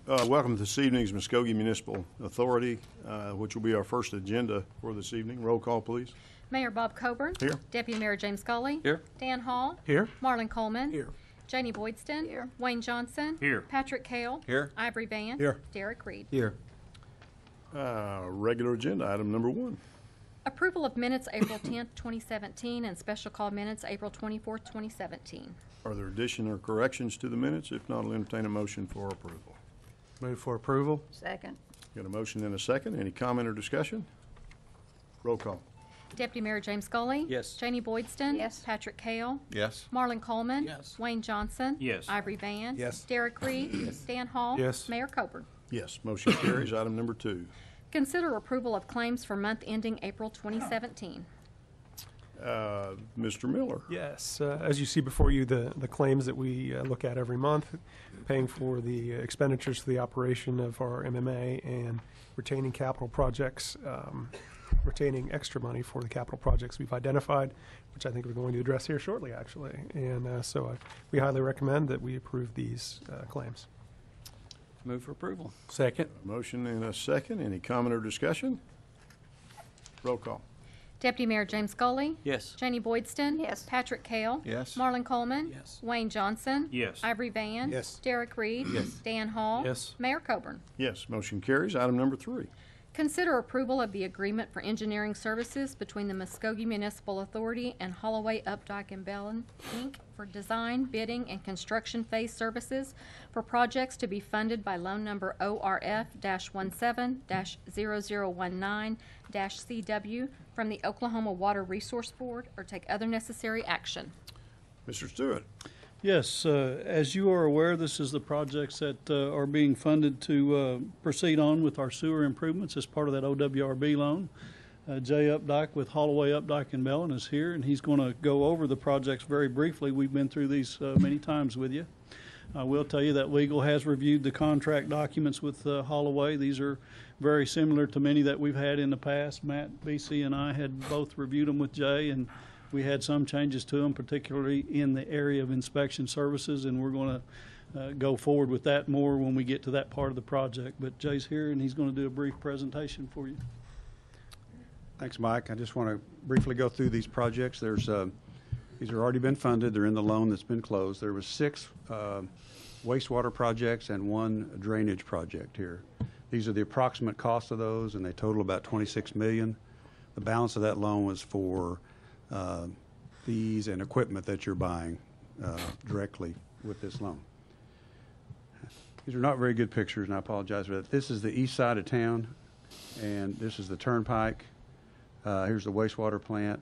Welcome to this evening's Muskogee Municipal Authority, which will be our first agenda for this evening. Roll call, please. Mayor Bob Coburn. Here. Deputy Mayor James Scully. Here. Dan Hall. Here. Marlon Coleman. Here. Janie Boydston. Here. Wayne Johnson. Here. Patrick Kale. Here. Ivory Van. Here. Derek Reed. Here. Regular agenda, item number 1. Approval of minutes April 10th, 2017, and special call minutes April 24th, 2017. Are there additions or corrections to the minutes? If not, I'll entertain a motion for approval. Move for approval. Second. Got a motion and a second. Any comment or discussion? Roll call. Deputy Mayor James Scully. Yes. Janie Boydston. Yes. Patrick Kale. Yes. Marlon Coleman. Yes. Wayne Johnson. Yes. Ivory Van. Yes. Derek Reed. Dan Hall. Yes. Mayor Coburn. Yes, motion carries. Item number 2. Consider approval of claims for month ending April 2017. Mr. Miller. Yes. As you see before you, the claims that we look at every month, paying for the expenditures for the operation of our MMA and retaining capital projects, retaining extra money for the capital projects we've identified, which I think we're going to address here shortly, actually. And so we highly recommend that we approve these claims. Move for approval. Second. A motion and a second. Any comment or discussion? Roll call. Deputy Mayor James Scully. Yes. Janie Boydston. Yes. Patrick Kale. Yes. Marlon Coleman. Yes. Wayne Johnson. Yes. Ivory Van. Yes. Derek Reed. Yes. Dan Hall. Yes. Mayor Coburn. Yes, motion carries. Item number 3. Consider approval of the agreement for engineering services between the Muskogee Municipal Authority and Holloway Updike and Bellin, Inc. for design, bidding, and construction phase services for projects to be funded by loan number ORF-17-0019-CW from the Oklahoma Water Resource Board, or take other necessary action. Mr. Stewart. Yes, as you are aware, this is the projects that are being funded to proceed on with our sewer improvements as part of that OWRB loan. Jay Updike with Holloway Updike and Bellin is here, and he's going to go over the projects very briefly. We've been through these many times with you. I will tell you that legal has reviewed the contract documents with Holloway. These are very similar to many that we've had in the past. Matt, BC, and I had both reviewed them with Jay, and we had some changes to them, particularly in the area of inspection services, and we're going to go forward with that more when we get to that part of the project. But Jay's here, and he's going to do a brief presentation for you. Thanks, Mike. I just want to briefly go through these projects. These are already been funded. They're in the loan that's been closed. There was 6 wastewater projects and 1 drainage project here. These are the approximate cost of those, and they total about $26 million. The balance of that loan was for fees and equipment that you're buying directly with this loan. These are not very good pictures, and I apologize for that. This is the east side of town, and this is the turnpike. Here's the wastewater plant.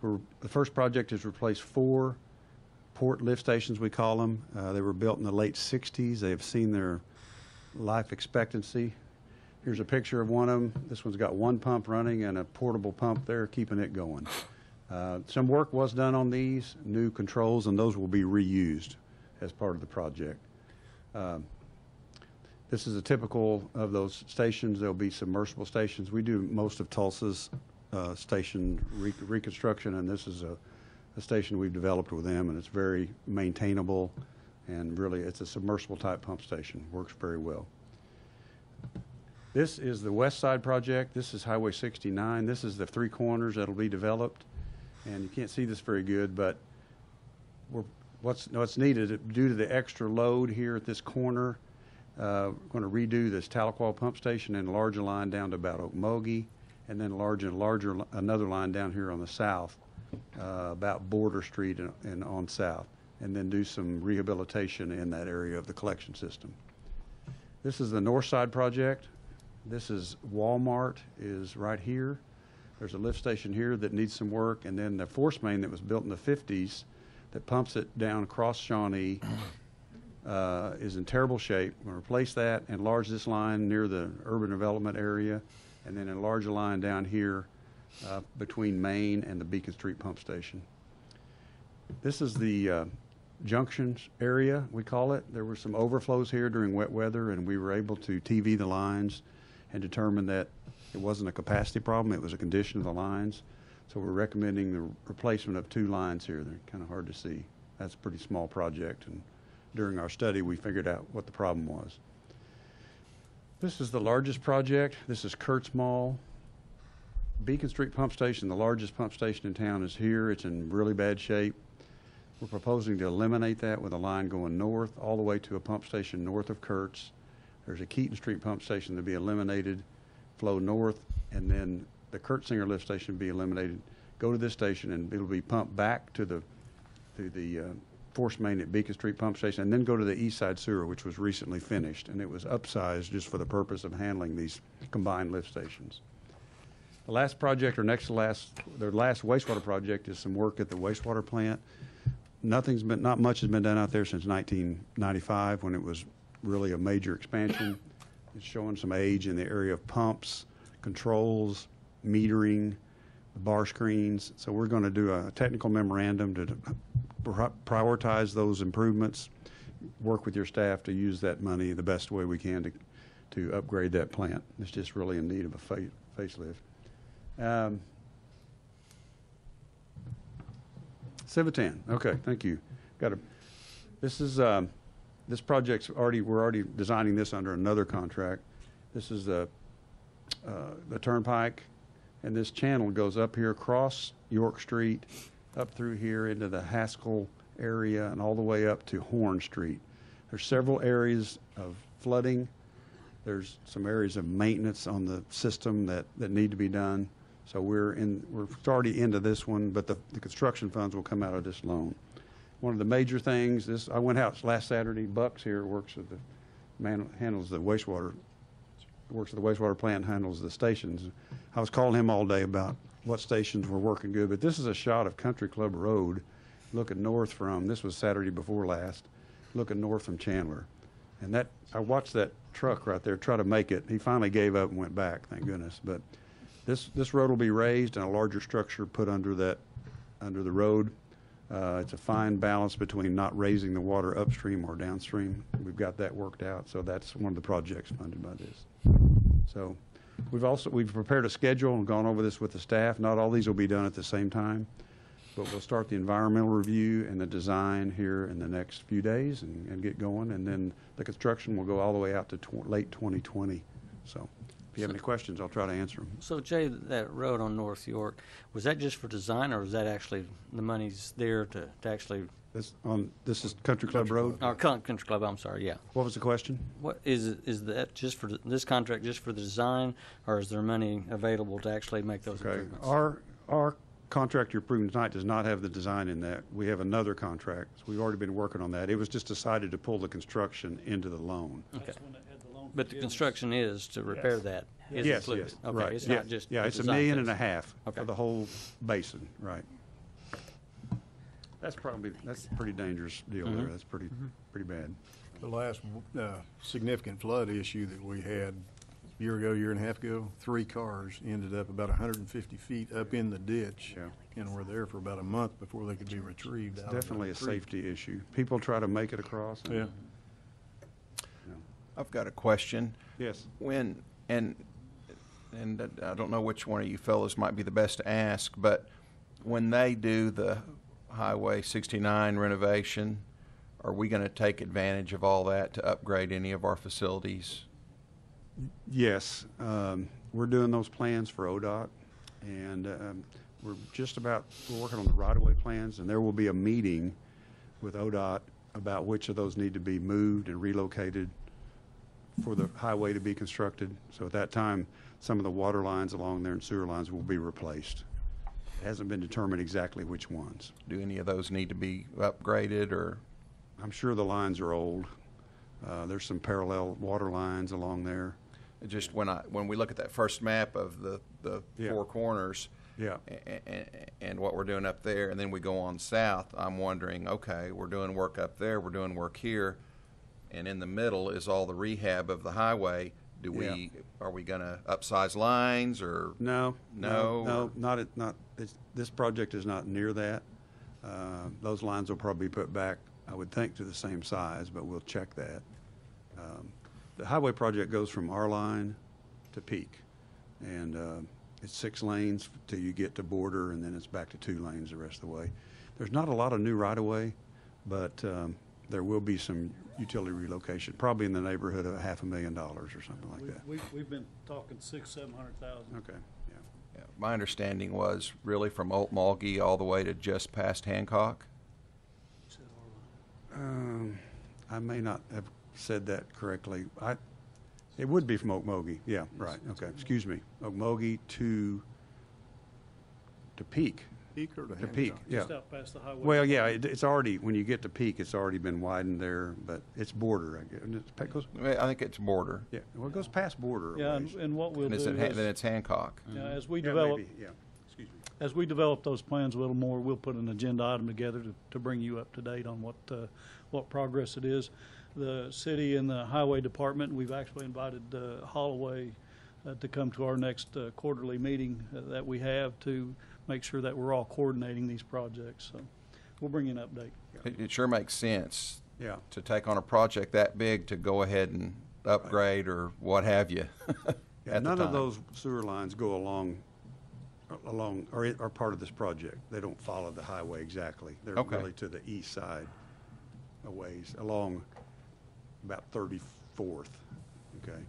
The first project is replace 4 port lift stations, we call them. They were built in the late 60s. They have seen their life expectancy. Here's a picture of one of them. This one's got 1 pump running and a portable pump there keeping it going. Some work was done on these, new controls, and those will be reused as part of the project. This is a typical of those stations. There'll be submersible stations. We do most of Tulsa's station reconstruction, and this is a station we've developed with them, and it's very maintainable, and really it's a submersible type pump station. Works very well. This is the west side project. This is Highway 69. This is the 3 corners that'll be developed. And you can't see this very good, but what's needed due to the extra load here at this corner, we're going to redo this Tahlequah pump station and enlarge a line down to about Muskogee, and then another line down here on the south, about Border Street and on south, and then do some rehabilitation in that area of the collection system. This is the north side project. This is Walmart is right here. There's a lift station here that needs some work, and then the force main that was built in the 50s that pumps it down across Shawnee is in terrible shape. We're going to replace that, enlarge this line near the urban development area, and then enlarge a line down here between Main and the Beacon Street pump station. This is the junctions area, we call it. There were some overflows here during wet weather, and we were able to TV the lines and determine that it wasn't a capacity problem, it was a condition of the lines. So we're recommending the replacement of 2 lines here. They're kind of hard to see. That's a pretty small project, and during our study we figured out what the problem was. This is the largest project. This is Kurtz Mall. Beacon Street Pump Station, the largest pump station in town, is here. It's in really bad shape. We're proposing to eliminate that with a line going north all the way to a pump station north of Kurtz. There's a Keaton Street pump station to be eliminated, flow north, and then the Kurtzinger lift station be eliminated, go to this station, and it'll be pumped back to the force main at Beacon Street Pump Station, and then go to the East Side Sewer, which was recently finished, and it was upsized just for the purpose of handling these combined lift stations. The last project, or next to last, their last wastewater project is some work at the wastewater plant. Not much has been done out there since 1995, when it was really a major expansion. It's showing some age in the area of pumps, controls, metering, bar screens. So we're going to do a technical memorandum to prioritize those improvements, work with your staff to use that money the best way we can to upgrade that plant. It's just really in need of a facelift. Civitan, okay, thank you. This project's we're already designing this under another contract. This is the turnpike, and this channel goes up here across York Street, up through here into the Haskell area, and all the way up to Horn Street. There's several areas of flooding. There's some areas of maintenance on the system that need to be done. So we're already into this one, but the construction funds will come out of this loan. One of the major things, I went out last Saturday. Bucks here handles the wastewater, works at the wastewater plant, handles the stations. I was calling him all day about what stations were working good, but this is a shot of Country Club Road, looking north this was Saturday before last, looking north from Chandler. And I watched that truck right there try to make it. He finally gave up and went back, thank goodness. But this road will be raised and a larger structure put under the road. It's a fine balance between not raising the water upstream or downstream. We've got that worked out, so that's one of the projects funded by this. So we've prepared a schedule and gone over this with the staff. Not all these will be done at the same time, but we'll start the environmental review and the design here in the next few days and get going, and then the construction will go all the way out to late 2020. So if you have any questions, I'll try to answer them. So, Jay, that road on North York, was that just for design, or was that actually the money's there to actually? This is Country Club Road? Or Country Club, I'm sorry, yeah. What was the question? What is that just for this contract, just for the design, or is there money available to actually make those improvements? Our contract you're approving tonight does not have the design in that. We have another contract. So we've already been working on that. It was just decided to pull the construction into the loan. Okay. But the construction is to repair that. Is Yes, included. yes, Okay, right. it's not just Yeah, the it's $1.5 design million phase. Okay. for the whole basin, right. That's a pretty dangerous deal there. That's pretty bad. The last significant flood issue that we had year and a half ago, 3 cars ended up about 150 feet up in the ditch, Yeah. and were there for about a month before they could be retrieved. Out Definitely a of the creek. safety issue. People try to make it across. And, Yeah. I've got a question. Yes. And I don't know which one of you fellows might be the best to ask, but when they do the Highway 69 renovation, are we going to take advantage of all that to upgrade any of our facilities? Yes. We're doing those plans for ODOT, and we're working on the right-of-way plans, and there will be a meeting with ODOT about which of those need to be moved and relocated for the highway to be constructed. So at that time, some of the water lines along there and sewer lines will be replaced. It hasn't been determined exactly which ones. Do any of those need to be upgraded, or? I'm sure the lines are old. There's some parallel water lines along there. Just when we look at that first map of the Yeah. 4 corners, Yeah. and what we're doing up there, and then we go on south, I'm wondering, okay, we're doing work up there, we're doing work here, and in the middle is all the rehab of the highway. Are we going to upsize lines, or? No, No? this project is not near that. Those lines will probably be put back, I would think, to the same size, but we'll check that. The highway project goes from our line to Peak, and it's 6 lanes till you get to Border, and then it's back to 2 lanes the rest of the way. There's not a lot of new right-of-way, but there will be some utility relocation, probably in the neighborhood of $500,000 or something like that. We've been talking 600,000-700,000. Okay, yeah. Yeah, my understanding was really from Old Muskogee all the way to just past Hancock. I may not have said that correctly. It would be from Okmulgee. Yeah, right. Okay, excuse me. Okmulgee to Peak. Peak or to To Peak, Hancock? yeah. Just out past the highway. Well, yeah, it's already, when you get to Peak, it's already been widened there, but it's border, I guess. And it goes, I think it's border. yeah, well, it goes past border. a Yeah, ways. and what we'll And do it's is, then it's Hancock. yeah, as we Yeah, develop, maybe, yeah, excuse me. as we develop those plans a little more, we'll put an agenda item together to bring you up to date on what progress it is. The city and the highway department, we've actually invited Holloway to come to our next quarterly meeting that we have to make sure that we're all coordinating these projects. So we'll bring you an update. It sure makes sense Yeah. to take on a project that big to go ahead and upgrade or what have you. Yeah, at the none of time. those sewer lines go along, or are part of this project. They don't follow the highway exactly. They're Okay. really to the east side a ways, along about 34th, okay?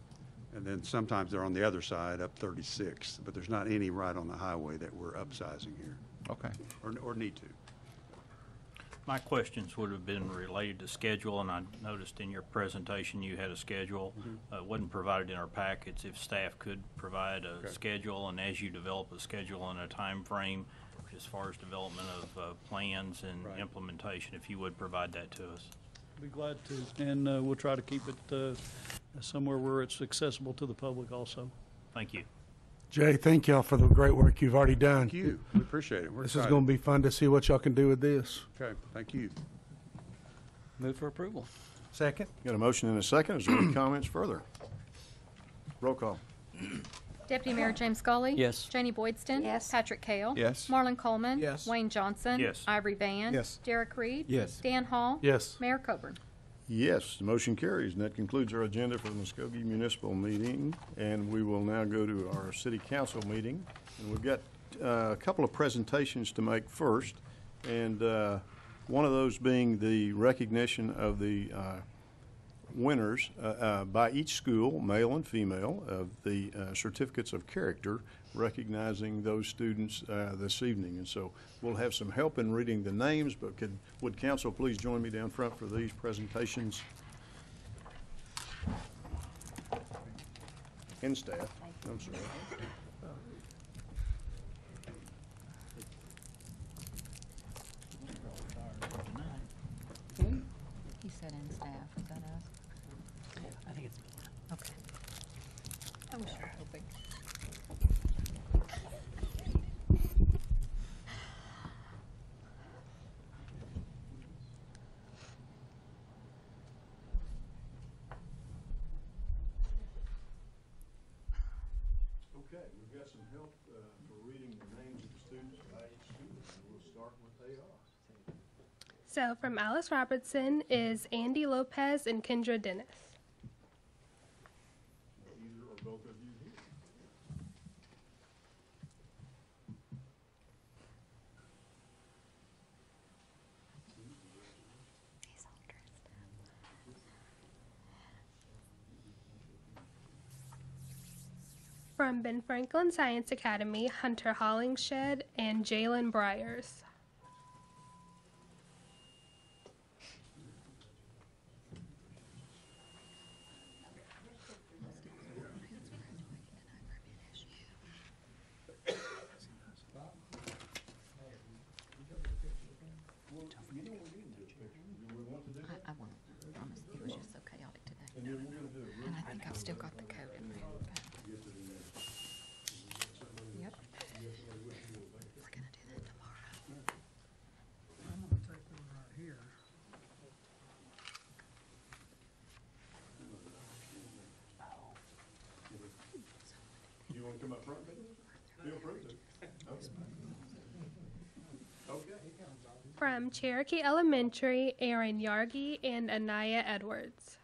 And then sometimes they're on the other side, up 36th, but there's not any right on the highway that we're upsizing here, Okay. or need to. My questions would have been related to schedule, and I noticed in your presentation you had a schedule. It wasn't provided in our packets. If staff could provide a Okay. schedule, and as you develop a schedule and a time frame, as far as development of plans and Right. implementation, if you would provide that to us. Be glad to, and we'll try to keep it somewhere where it's accessible to the public also. Thank you. Jay, thank y'all for the great work you've already done. Thank you, we appreciate it. We're This is excited. going to be fun to see what y'all can do with this. Okay, thank you. Move for approval. Second? Got a motion and a second. Is there any comments further? Roll call. Deputy Mayor James Scully. Yes. Janie Boydston. Yes. Patrick Kale. Yes. Marlon Coleman. Yes. Wayne Johnson. Yes. Ivory Van. Yes. Derek Reed. Yes. Dan Hall. Yes. Mayor Coburn. Yes, the motion carries, and that concludes our agenda for the Muskogee Municipal Meeting. And we will now go to our City Council meeting. And we've got a couple of presentations to make first, and one of those being the recognition of the winners by each school, male and female, of the certificates of character, recognizing those students this evening. And so we'll have some help in reading the names, but would council please join me down front for these presentations? And staff, I'm sorry. He said in staff, is that us? I think it's. Okay. I was hoping. Okay, we've got some help for reading the names of the students by each student, and we'll start what they are. So from Alice Robertson is Andy Lopez and Kendra Dennis. Either or both of you here. He's all dressed up. From Ben Franklin Science Academy, Hunter Hollingshed and Jalen Bryers. I won't promise. It was just so chaotic today. And I think I've still got the code in there. Yep. We're gonna do that tomorrow. You want to come up front, Vicky? Feel free to. Okay. From Cherokee Elementary, Aaron Yargi and Anaya Edwards.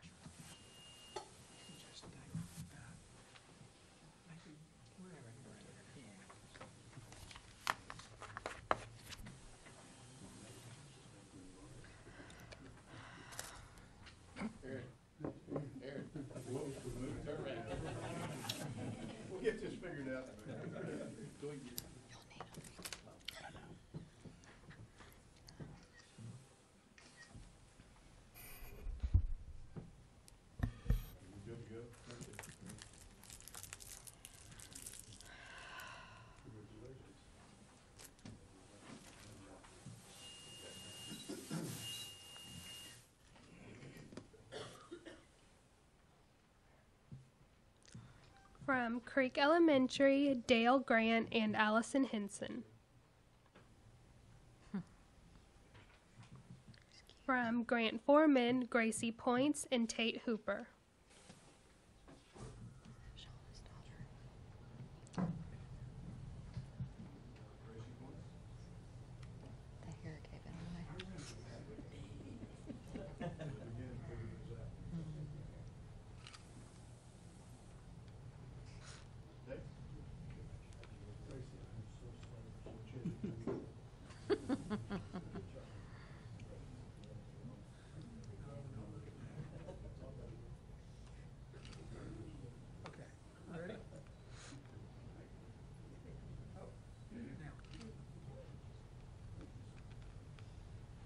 From Creek Elementary, Dale Grant and Allison Henson. From Grant Foreman, Gracie Points and Tate Hooper. The hair gave it away.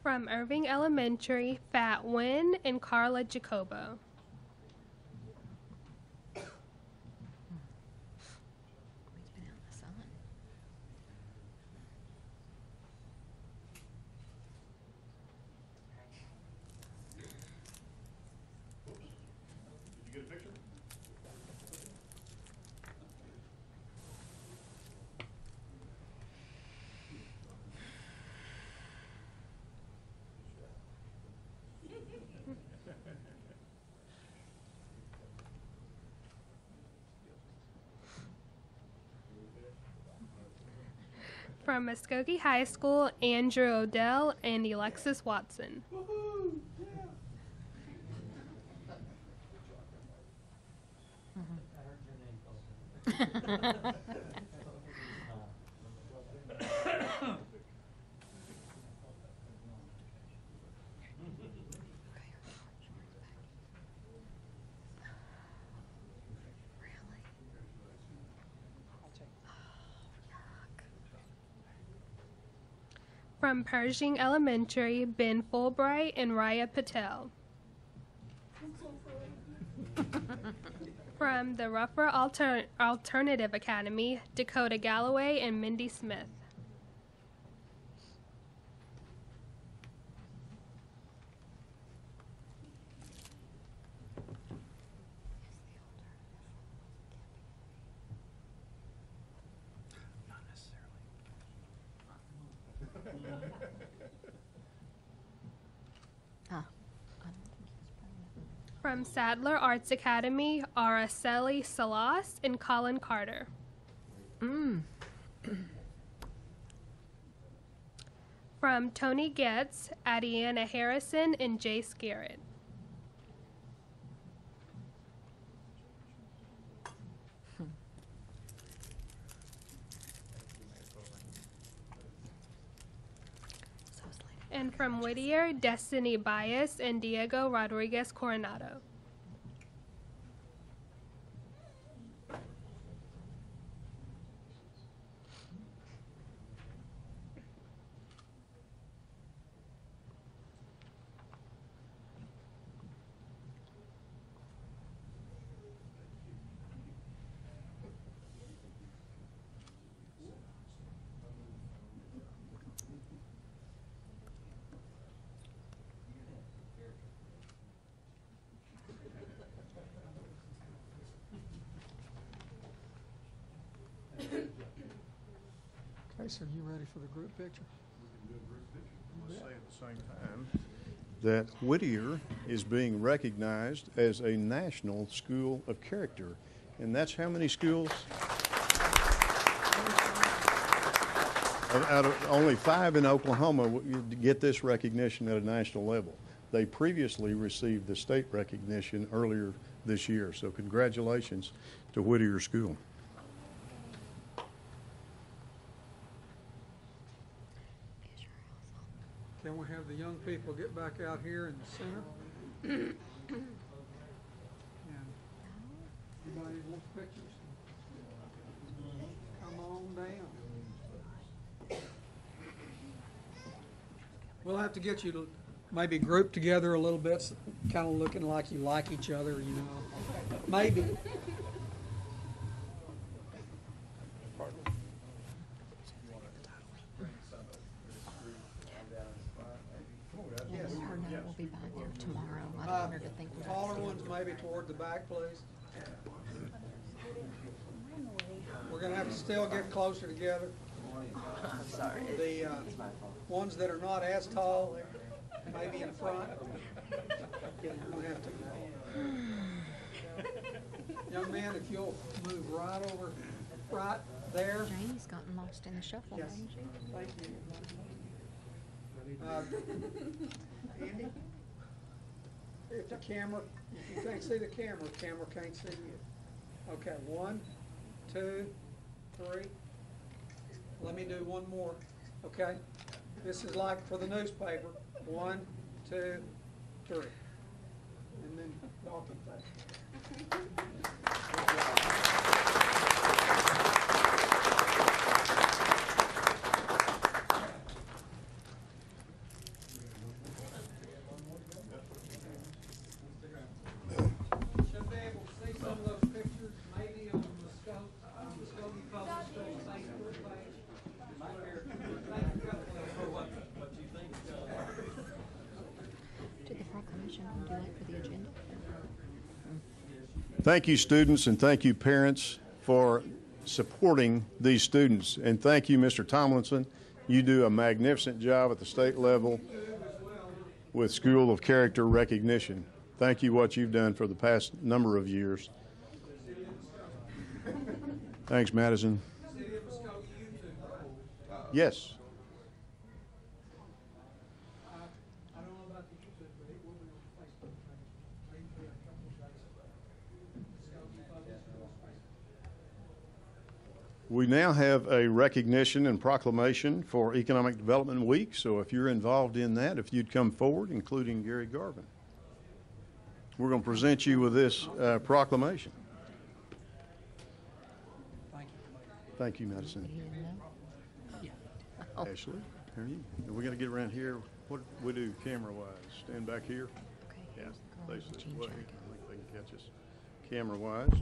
From Irving Elementary, Fat Wynn and Carla Jacobo. He's been out in the sun. Did you get a picture? From Muskogee High School, Andrew Odell and Alexis Watson. From Pershing Elementary, Ben Fulbright and Raya Patel. From the Ruffer Alternative Academy, Dakota Galloway and Mindy Smith. Ah, I don't think he's pregnant. From Sadler Arts Academy, Araceli Salas and Colin Carter. From Tony Getz, Adiana Harrison and Jace Garrett. So it's like, And from Whittier, Destiny Bias and Diego Rodriguez Coronado. Okay, so you ready for the group picture? Let's say at the same time that Whittier is being recognized as a national school of character. And that's how many schools? Out of only 5 in Oklahoma get this recognition at a national level. They previously received the state recognition earlier this year. So congratulations to Whittier School. is your house on? Can we have the young people get back out here in the center? And anybody wants pictures? Come on down. We'll have to get you to maybe group together a little bit, kind of looking like you like each other, you know. Maybe. Yeah, let her know we'll be back there tomorrow. I don't want her to think we're. Taller ones maybe toward the back, please. We're gonna have to still get closer together. Sorry. The ones that are not as tall, maybe in front. We'll have to. Young man, if you'll move right over, right there. Janie's gotten lost in the shuffle, Yes. hasn't she? Thank you. Andy? If the camera, if you can't see the camera can't see you. Okay, 1, 2, 3. Let me do one more, okay? This is like for the newspaper. 1, 2, 3. And then Dalton. Should be able to see some of those pictures, maybe on the Muskogee Publishing Facebook page. Did the proclamation do that for the agenda? Thank you, students, and thank you, parents, for supporting these students. And thank you, Mr. Tomlinson. You do a magnificent job at the state level with School of Character recognition. Thank you what you've done for the past number of years. Thanks, Madison. Yes. I don't know about the YouTube, but it will be on the Facebook page. Maybe a couple of days. Muskogee Publishing Facebook. We now have a recognition and proclamation for Economic Development Week, so if you're involved in that, if you'd come forward, including Gary Garvin. We're going to present you with this proclamation. Thank you, Madison. He didn't know? Oh. Ashley, here you. And we're going to get around here. What we do camera-wise? Stand back here. Okay. Yeah, here's the girl face with this jean way. jacket. I think they can catch us camera-wise.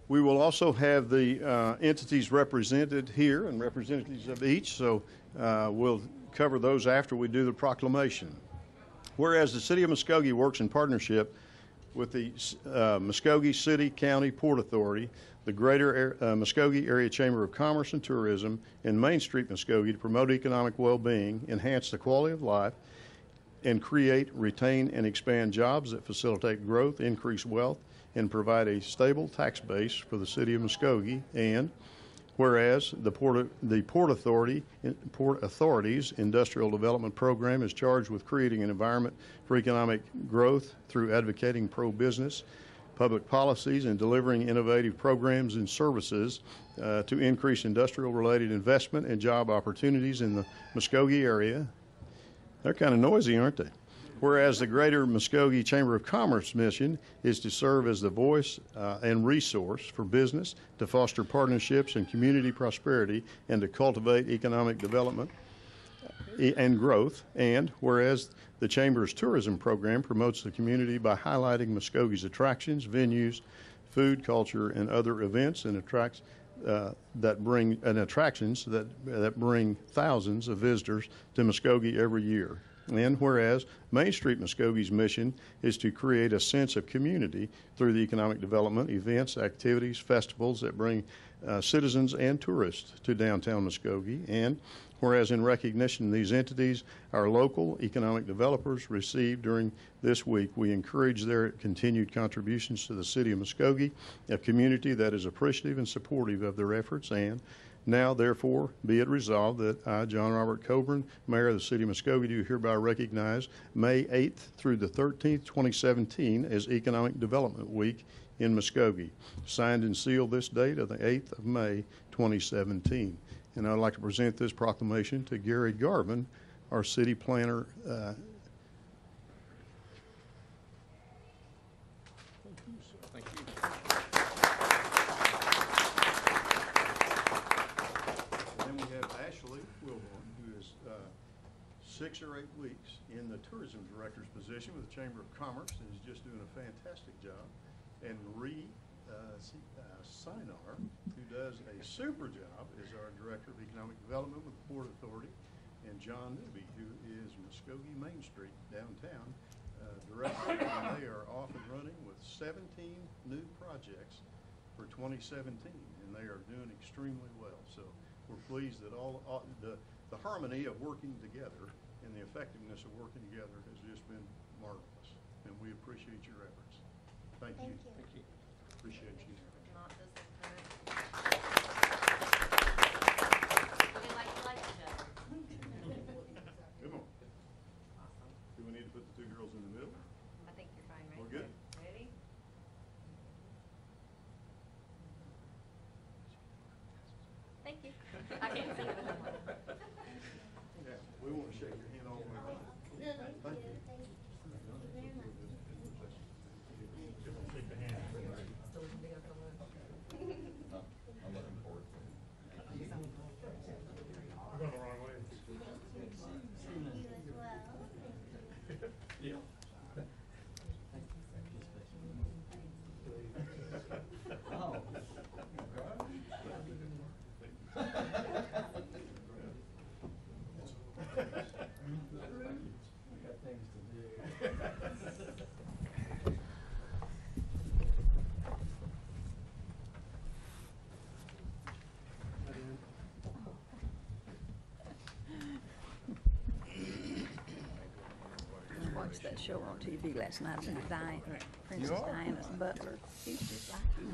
We will also have the entities represented here and representatives of each, so we'll cover those after we do the proclamation. Whereas the City of Muskogee works in partnership with the Muskogee City County Port Authority, the Greater Muskogee Area Chamber of Commerce and Tourism, and Main Street Muskogee to promote economic well-being, enhance the quality of life, and create, retain, and expand jobs that facilitate growth, increase wealth, and provide a stable tax base for the City of Muskogee. And whereas the Port Authority's Industrial Development Program is charged with creating an environment for economic growth through advocating pro-business public policies and delivering innovative programs and services to increase industrial-related investment and job opportunities in the Muskogee area. They're kind of noisy, aren't they? Whereas the Greater Muskogee Chamber of Commerce mission is to serve as the voice and resource for business, to foster partnerships and community prosperity, and to cultivate economic development and growth. And whereas the Chamber's tourism program promotes the community by highlighting Muskogee's attractions, venues, food, culture, and other events and attractions that bring thousands of visitors to Muskogee every year. And whereas Main Street Muskogee's mission is to create a sense of community through the economic development, events, activities, festivals that bring citizens and tourists to downtown Muskogee. And whereas in recognition of these entities, our local economic developers received during this week, we encourage their continued contributions to the City of Muskogee, a community that is appreciative and supportive of their efforts. And now, therefore, be it resolved that I, John Robert Coburn, Mayor of the City of Muskogee, do hereby recognize May 8th through the 13th, 2017 as Economic Development Week in Muskogee. Signed and sealed this date of the 8th of May, 2017. And I'd like to present this proclamation to Gary Garvin, our city planner. Thank you. And then we have Ashley Wilborn, who is 6 or 8 weeks in the tourism director's position with the Chamber of Commerce and is just doing a fantastic job. And Sinar, who does a super job, is our Director of Economic Development with the Port Authority, and John Newby, who is Muskogee Main Street downtown Director. And they are off and running with 17 new projects for 2017, and they are doing extremely well. So we're pleased that all the harmony of working together and the effectiveness of working together has just been marvelous, and we appreciate your efforts. Thank you. Thank you. Appreciate you. Come on. Do we need to put the two girls in the middle? I think you're fine right We're good? there. Ready? Thank you. I can't see it. Yeah, we want to shake your hand all the way around. Thank you. Watched that show on TV last night about Diana, Princess Diana's butler. He's just like you.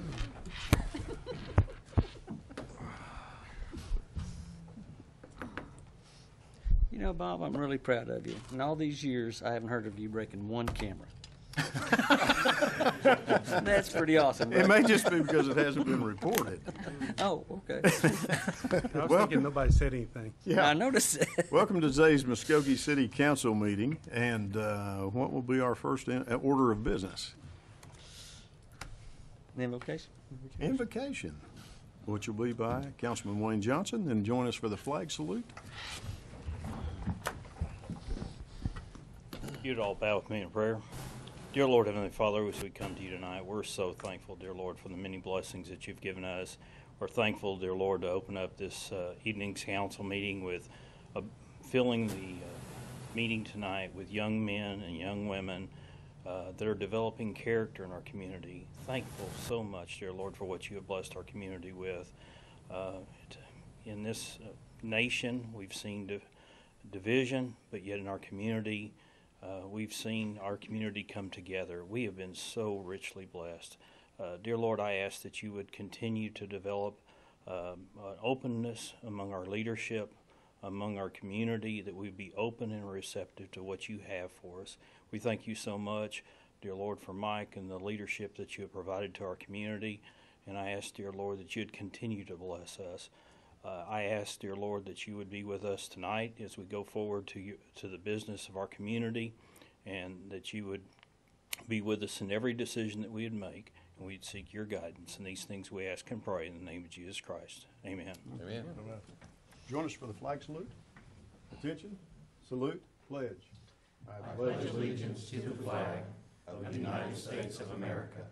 You know, Bob, I'm really proud of you. In all these years, I haven't heard of you breaking one camera. That's pretty awesome. It right? may just be because it hasn't been reported. Oh, okay. I was thinking nobody said anything. Yeah. I noticed that. Welcome to today's Muskogee City Council meeting, and what will be our first order of business? The invocation. Invocation, which will be by Councilman Wayne Johnson, and join us for the flag salute. You'd all bow with me in prayer. Dear Lord, Heavenly Father, as we come to you tonight, we're so thankful, dear Lord, for the many blessings that you've given us. We're thankful, dear Lord, to open up this evening's council meeting with filling the meeting tonight with young men and young women that are developing character in our community. Thankful so much, dear Lord, for what you have blessed our community with. In this nation, we've seen division, but yet in our community, we've seen our community come together. We have been so richly blessed. Dear Lord, I ask that you would continue to develop openness among our leadership, among our community, that we'd be open and receptive to what you have for us. We thank you so much, dear Lord, for Mike and the leadership that you have provided to our community. And I ask, dear Lord, that you'd continue to bless us. I ask, dear Lord, that you would be with us tonight as we go forward to the business of our community, and that you would be with us in every decision that we would make, and we'd seek your guidance. And these things we ask and pray in the name of Jesus Christ. Amen. Amen. Join us for the flag salute. Attention, salute, pledge. I pledge allegiance to the flag of the United States of America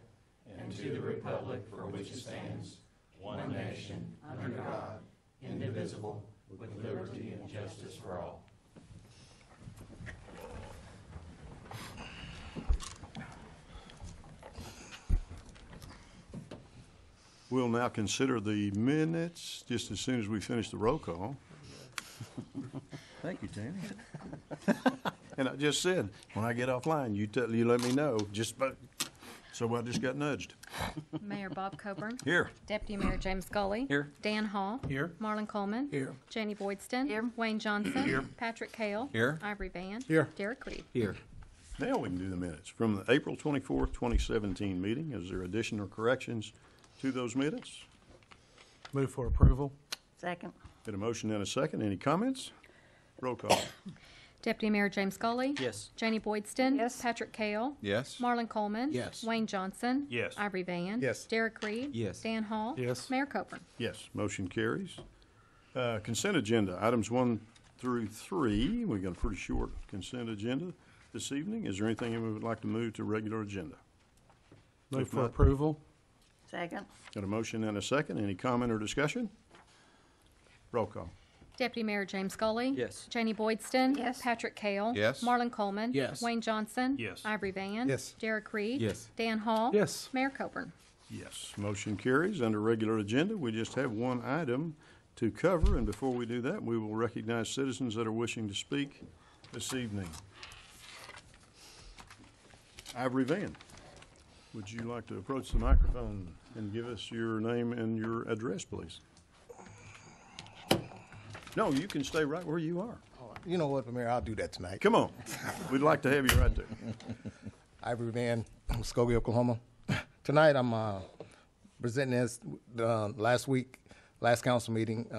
and to the republic for which it stands, one nation, under God, indivisible, with liberty and justice for all. We'll now consider the minutes just as soon as we finish the roll call. Thank you, Tammy. And I just said, when I get offline, you let me know. So I just got nudged. Mayor Bob Coburn. Here. Deputy Mayor James Scully. Here. Dan Hall. Here. Marlon Coleman. Here. Janie Boydston. Here. Wayne Johnson. Here. Patrick Kale. Here. Ivory Van. Here. Derek Reed. Here. Now we can do the minutes. From the April 24th, 2017 meeting, is there addition or corrections to those minutes? Move for approval. Second. Get a motion and a second. Any comments? Roll call. Deputy Mayor James Scully. Yes. Janie Boydston. Yes. Patrick Kale. Yes. Marlon Coleman. Yes. Wayne Johnson. Yes. Ivory Van. Yes. Derek Reed. Yes. Dan Hall. Yes. Mayor Coburn. Yes, motion carries. Consent agenda, items 1 through 3. We got a pretty short consent agenda this evening. Is there anything we would like to move to regular agenda? Move If for not- approval. Second. Got a motion and a second. Any comment or discussion? Roll call. Deputy Mayor James Scully. Yes. Janie Boydston. Yes. Patrick Kale. Yes. Marlon Coleman. Yes. Wayne Johnson. Yes. Ivory Van. Yes. Derek Reed. Yes. Dan Hall. Yes. Mayor Coburn. Yes, motion carries. Under regular agenda, we just have one item to cover, and before we do that, we will recognize citizens that are wishing to speak this evening. Ivory Van, would you like to approach the microphone and give us your name and your address, please? No, you can stay right where you are. You know what, Mayor, I'll do that tonight. Come on. We'd like to have you right there. Ivory Van, Muskogee, Oklahoma. Tonight, I'm presenting this last council meeting.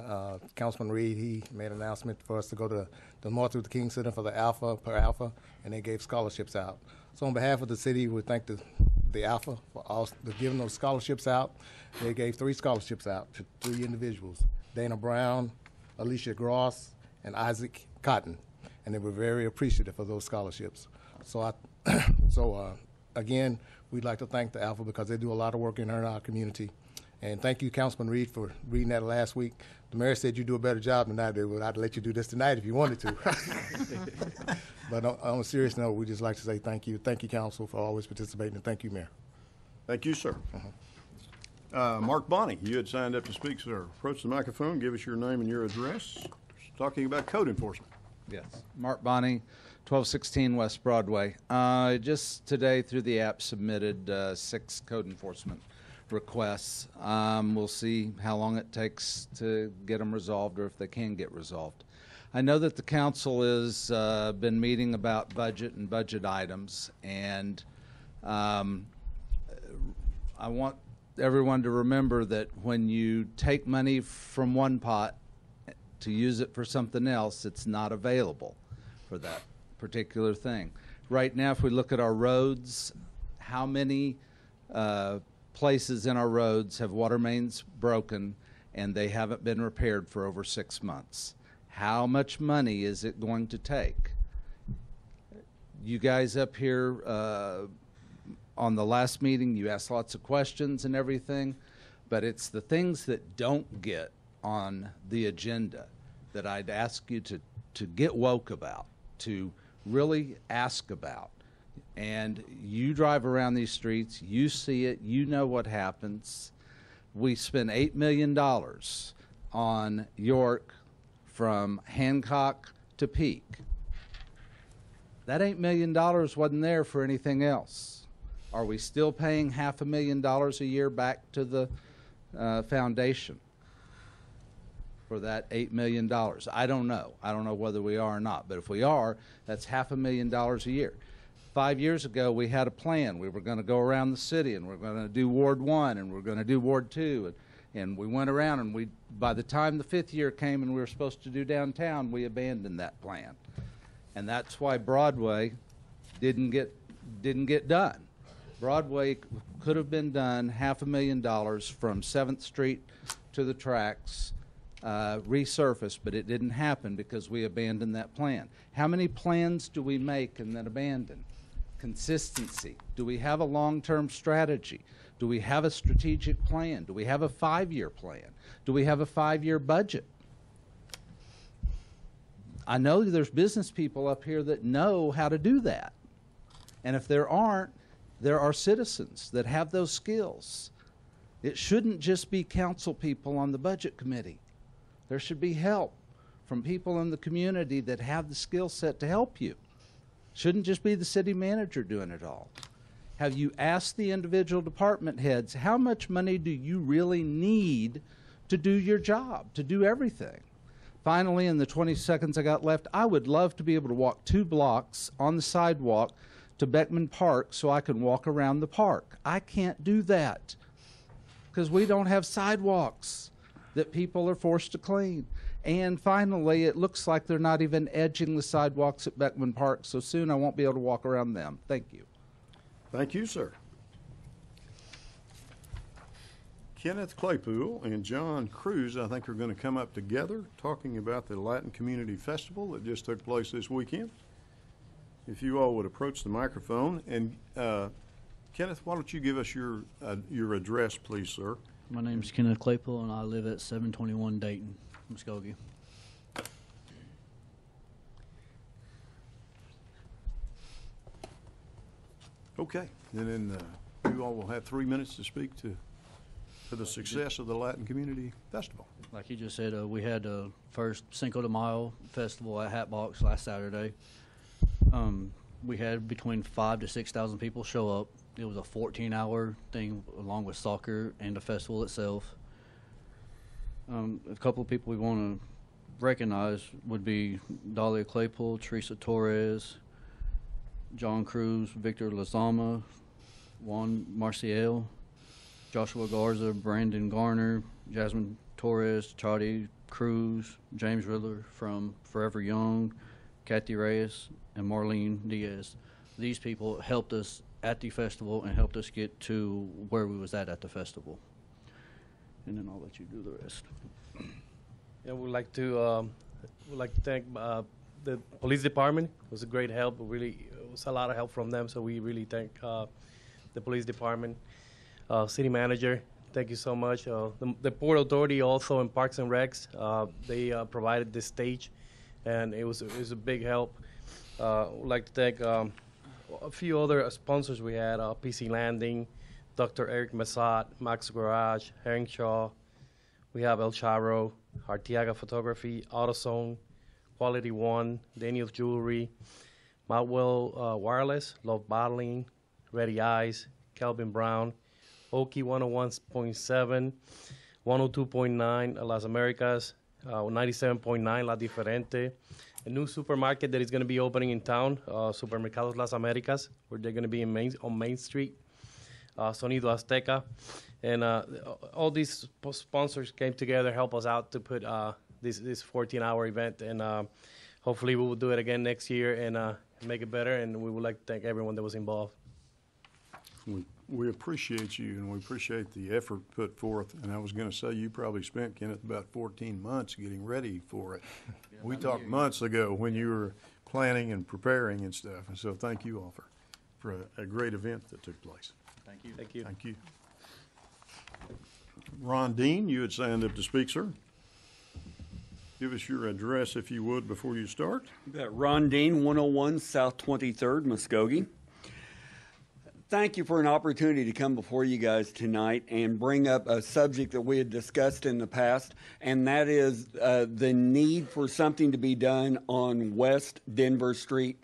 Councilman Reed, he made an announcement for us to go to the Martin Luther King Center for the Alpha, and they gave scholarships out. So on behalf of the city, we thank the Alpha for giving those scholarships out. They gave 3 scholarships out to 3 individuals, Dana Brown, Alicia Gross, and Isaac Cotton, and they were very appreciative of those scholarships. So again, we'd like to thank the Alpha because they do a lot of work in our community. And thank you, Councilman Reed, for reading that last week. The mayor said you do a better job than I do, but I'd let you do this tonight if you wanted to. But on a serious note, we'd just like to say thank you. Thank you, Council, for always participating, and thank you, Mayor. Thank you, sir. Mark Bonney, you had signed up to speak, sir. Approach the microphone, give us your name and your address. Talking about code enforcement. Yes, Mark Bonney, 1216 West Broadway. Just today through the app submitted 6 code enforcement requests. We'll see how long it takes to get them resolved or if they can get resolved. I know that the council has been meeting about budget and budget items, and I want everyone to remember that when you take money from one pot to use it for something else, it's not available for that particular thing. Right now, if we look at our roads, how many places in our roads have water mains broken and they haven't been repaired for over 6 months? How much money is it going to take? You guys up here on the last meeting, you asked lots of questions and everything, but it's the things that don't get on the agenda that I'd ask you to get woke about, to really ask about. And you drive around these streets, you see it, you know what happens. We spent $8 million on York from Hancock to Peak. That $8 million wasn't there for anything else. Are we still paying $500,000 a year back to the foundation for that $8 million? I don't know. I don't know whether we are or not. But if we are, that's $500,000 a year. 5 years ago, we had a plan. We were going to go around the city, and we're going to do Ward 1, and we're going to do Ward 2. And we went around, and by the time the 5th year came and we were supposed to do downtown, we abandoned that plan. And that's why Broadway didn't get done. Broadway could have been done $500,000 from 7th Street to the tracks, resurfaced, but it didn't happen because we abandoned that plan. How many plans do we make and then abandon? Consistency. Do we have a long-term strategy? Do we have a strategic plan? Do we have a 5-year plan? Do we have a 5-year budget? I know there's business people up here that know how to do that. And if there aren't, there are citizens that have those skills. It shouldn't just be council people on the budget committee. There should be help from people in the community that have the skill set to help you. Shouldn't just be the city manager doing it all. Have you asked the individual department heads, how much money do you really need to do your job, to do everything? Finally, in the 20 seconds I got left, I would love to be able to walk 2 blocks on the sidewalk to Beckman Park so I can walk around the park. I can't do that because we don't have sidewalks that people are forced to clean. And finally, it looks like they're not even edging the sidewalks at Beckman Park, so soon I won't be able to walk around them. Thank you. Thank you, sir. Kenneth Claypool and John Cruz, I think, are going to come up together talking about the Latin Community Festival that just took place this weekend. If you all would approach the microphone. And Kenneth, why don't you give us your address, please, sir? My name is Kenneth Claypool, and I live at 721 Dayton, Muskogee. Okay. And then you all will have 3 minutes to speak to the success of the Latin Community Festival. Like you just said, we had the first Cinco de Mayo festival at Hatbox last Saturday. We had between 5,000 to 6,000 people show up. It was a 14-hour thing along with soccer and the festival itself. A couple of people we want to recognize would be Dahlia Claypool, Teresa Torres, John Cruz, Victor Lazama, Juan Marcial, Joshua Garza, Brandon Garner, Jasmine Torres, Charlie Cruz, James Riddler from Forever Young, Kathy Reyes, and Marlene Diaz. These people helped us at the festival and helped us get to where we was at the festival. And then I'll let you do the rest. Yeah, we'd like to thank the police department. It was a great help. It was a lot of help from them. So we really thank the police department, city manager. Thank you so much. The Port Authority also in Parks and Recs. They provided this stage, and it was a big help. We'd like to thank a few other sponsors we had: PC Landing, Dr. Eric Massat, Max Garage, Herringshaw. We have El Charro, Artiaga Photography, AutoZone, Quality One, Daniel's Jewelry, Mountwell Wireless, Love Bottling, Ready Eyes, Calvin Brown, Oki 101.7, 102.9 Las Americas, 97.9 La Diferente. A new supermarket that is going to be opening in town, Supermercados Las Americas, where they're going to be on Main Street, Sonido Azteca. And all these sponsors came together, help us out to put this 14-hour event. And hopefully we will do it again next year and make it better. And we would like to thank everyone that was involved. We appreciate you, and we appreciate the effort put forth. And I was going to say, you probably spent, Kenneth, about 14 months getting ready for it. Yeah, we talked months ago when you were planning and preparing and stuff. And so thank you all for a great event that took place. Thank you. Thank you. Thank you. Ron Dean, you had signed up to speak, sir. Give us your address, if you would, before you start. Ron Dean, 101 South 23rd, Muskogee. Thank you for an opportunity to come before you guys tonight and bring up a subject that we had discussed in the past, and that is the need for something to be done on West Denver Street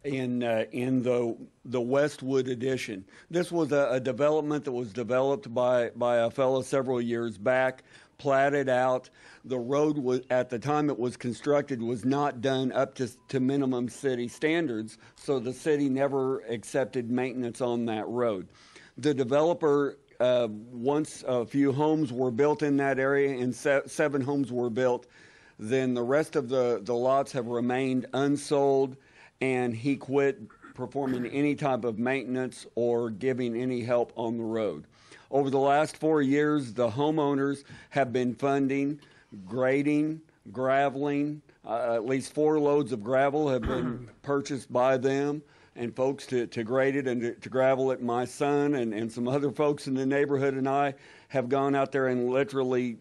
in the Westwood addition. This was a development that was developed by a fellow several years back, platted out. The road was, at the time it was constructed, was not done up to minimum city standards, so the city never accepted maintenance on that road. The developer, once a few homes were built in that area, and 7 homes were built, then the rest of the lots have remained unsold, and he quit performing any type of maintenance or giving any help on the road. Over the last 4 years, the homeowners have been funding grading, graveling. At least 4 loads of gravel have been purchased by them and folks to grade it and to gravel it. My son and some other folks in the neighborhood and I have gone out there and literally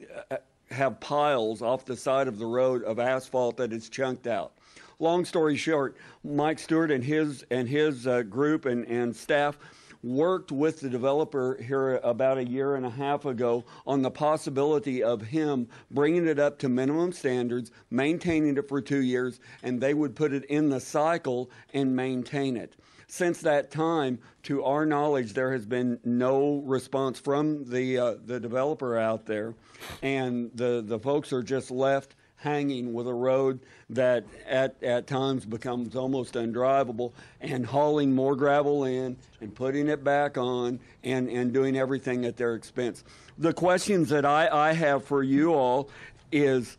have piles off the side of the road of asphalt that is chunked out. Long story short, Mike Stewart and his group and staff worked with the developer here about 1.5 years ago on the possibility of him bringing it up to minimum standards, maintaining it for 2 years, and they would put it in the cycle and maintain it. Since that time, to our knowledge, there has been no response from the developer out there, and the folks are just left hanging with a road that at times becomes almost undrivable, and hauling more gravel in and putting it back on and doing everything at their expense. The questions that I have for you all is,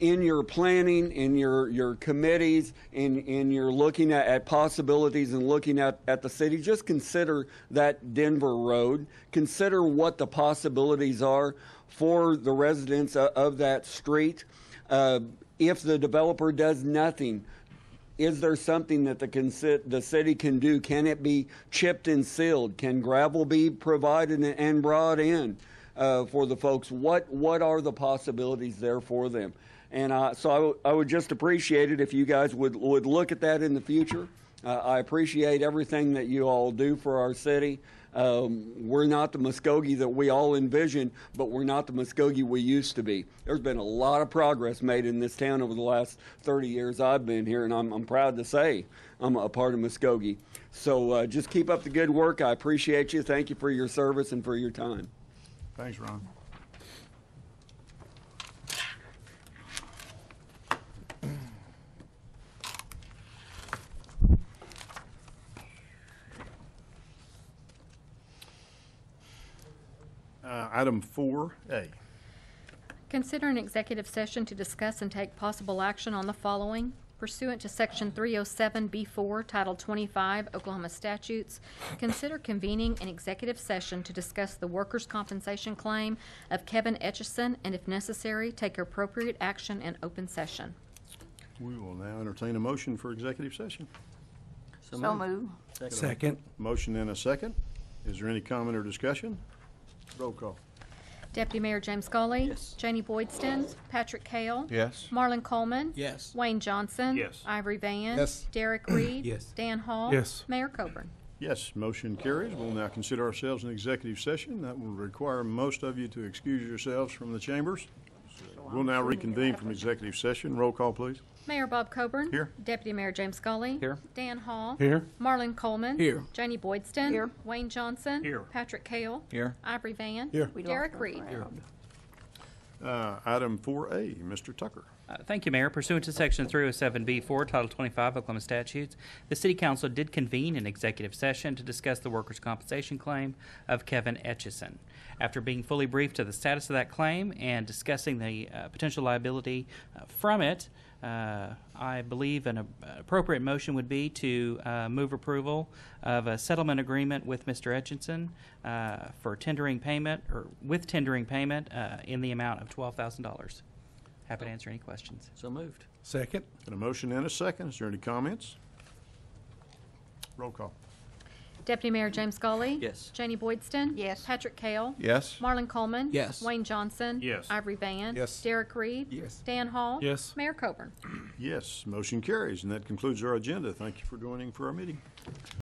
in your planning, in your committees, in your looking at possibilities and looking at the city, just consider that Denver road. Consider what the possibilities are for the residents of that street. If the developer does nothing, is there something that the city can do? Can it be chipped and sealed? Can gravel be provided and brought in for the folks? What are the possibilities there for them? And so I would just appreciate it if you guys would look at that in the future. I appreciate everything that you all do for our city. We're not the Muskogee that we all envision, but we're not the Muskogee we used to be. There's been a lot of progress made in this town over the last 30 years I've been here, and I'm proud to say I'm a part of Muskogee. So just keep up the good work. I appreciate you. Thank you for your service and for your time. Thanks, Ron. Item 4A. Consider an executive session to discuss and take possible action on the following. Pursuant to Section 307B4, Title 25, Oklahoma statutes, consider convening an executive session to discuss the workers' compensation claim of Kevin Etchison, and if necessary, take appropriate action in open session. We will now entertain a motion for executive session. So moved. Second. Motion and a second. Is there any comment or discussion? Roll call. Deputy Mayor James Scully. Yes. Janie Boydston. Patrick Kale. Yes. Marlon Coleman. Yes. Wayne Johnson. Yes. Ivory Van. Yes. Derek Reed. Yes. Dan Hall. Yes. Mayor Coburn. Yes, motion carries. We'll now consider ourselves in executive session. That will require most of you to excuse yourselves from the chambers. We'll now reconvene from executive session. Roll call, please. Mayor Bob Coburn. Here. Deputy Mayor James Scully. Here. Dan Hall. Here. Marlon Coleman. Here. Janie Boydston. Here. Wayne Johnson. Here. Patrick Kale. Here. Ivory Van. Here. We Derek lost our Reed. crowd. Item 4A, Mr. Tucker. Thank you, Mayor. Pursuant to Section 307B4, Title 25 Oklahoma statutes, the City Council did convene an executive session to discuss the workers' compensation claim of Kevin Etchison. After being fully briefed to the status of that claim and discussing the potential liability from it, I believe an appropriate motion would be to move approval of a settlement agreement with Mr. Etchison for tendering payment, or with tendering payment in the amount of $12,000. Happy to answer any questions. So moved. Second. Got a motion and a second. Is there any comments? Roll call. Deputy Mayor James Scully. Yes. Janie Boydston. Yes. Patrick Kale. Yes. Marlon Coleman. Yes. Wayne Johnson. Yes. Ivory Van. Yes. Derek Reed. Yes. Dan Hall. Yes. Mayor Coburn. Yes, motion carries, and that concludes our agenda. Thank you for joining for our meeting.